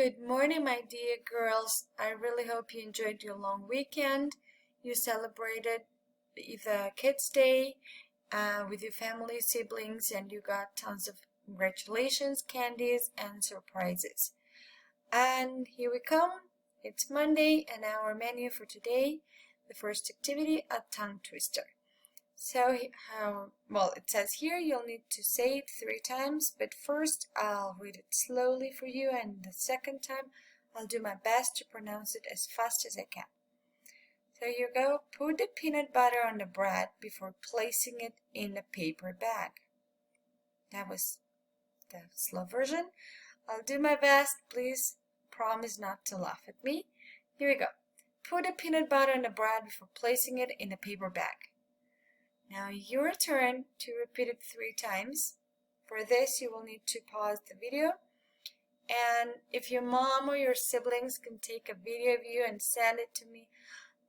Good morning, my dear girls. I really hope you enjoyed your long weekend. You celebrated the Kids' Day with your family, siblings, and you got tons of congratulations, candies, and surprises. And here we come. It's Monday, and our menu for today, the first activity, a tongue twister. So, it says here you'll need to say it 3 times, but first I'll read it slowly for you, and the second time I'll do my best to pronounce it as fast as I can. So here you go. Put the peanut butter on the bread before placing it in a paper bag. That was the slow version. I'll do my best. Please promise not to laugh at me. Here we go. Put the peanut butter on the bread before placing it in a paper bag. Now your turn to repeat it 3 times. For this, you will need to pause the video. And if your mom or your siblings can take a video of you and send it to me,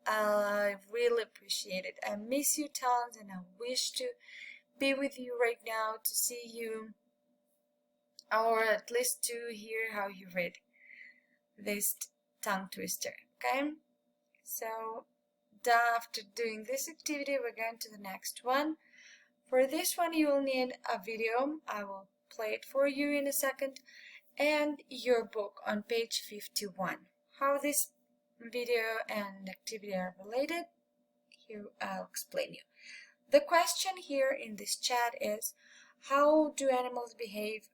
I really appreciate it. I miss you tons, and I wish to be with you right now to see you, or at least to hear how you read this tongue twister. Okay? So after doing this activity, we're going to the next one. For this one, you will need a video. I will play it for you in a second, and your book on page 51. How this video and activity are related, here I'll explain you. The question here in this chat is, how do animals behave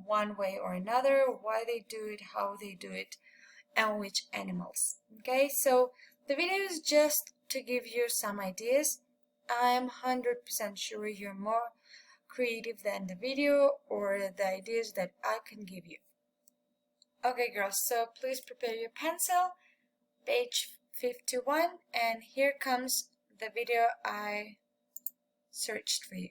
one way or another, why they do it, how they do it, and which animals. Okay, so the video is just to give you some ideas. I am 100% sure you're more creative than the video or the ideas that I can give you. Okay, girls, so please prepare your pencil, page 51, and here comes the video I searched for you.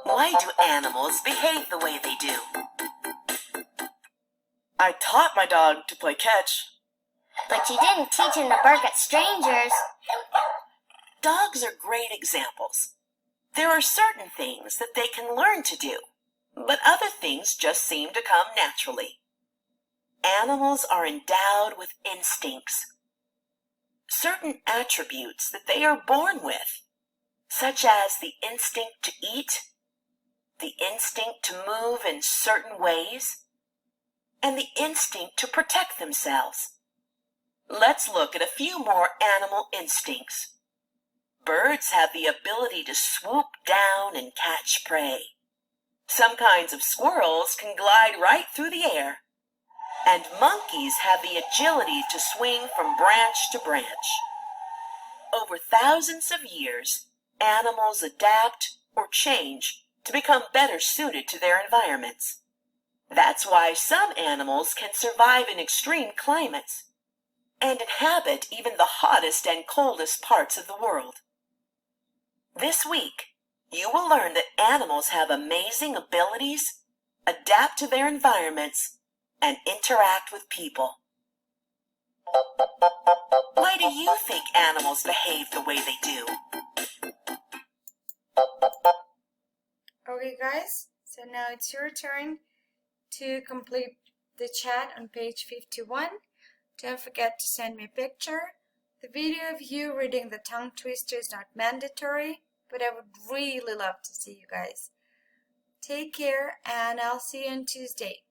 Why do animals behave the way they do? I taught my dog to play catch. But you didn't teach him to bark at strangers. Dogs are great examples. There are certain things that they can learn to do, but other things just seem to come naturally. Animals are endowed with instincts, certain attributes that they are born with, such as the instinct to eat, the instinct to move in certain ways, and the instinct to protect themselves. Let's look at a few more animal instincts. Birds have the ability to swoop down and catch prey. Some kinds of squirrels can glide right through the air. And monkeys have the agility to swing from branch to branch. Over thousands of years, animals adapt or change to become better suited to their environments. That's why some animals can survive in extreme climates and inhabit even the hottest and coldest parts of the world. This week, you will learn that animals have amazing abilities, adapt to their environments, and interact with people. Why do you think animals behave the way they do? Okay, guys, so now it's your turn to complete the chat on page 51. Don't forget to send me a picture. The video of you reading the tongue twister is not mandatory, but I would really love to see you guys. Take care, and I'll see you on Tuesday.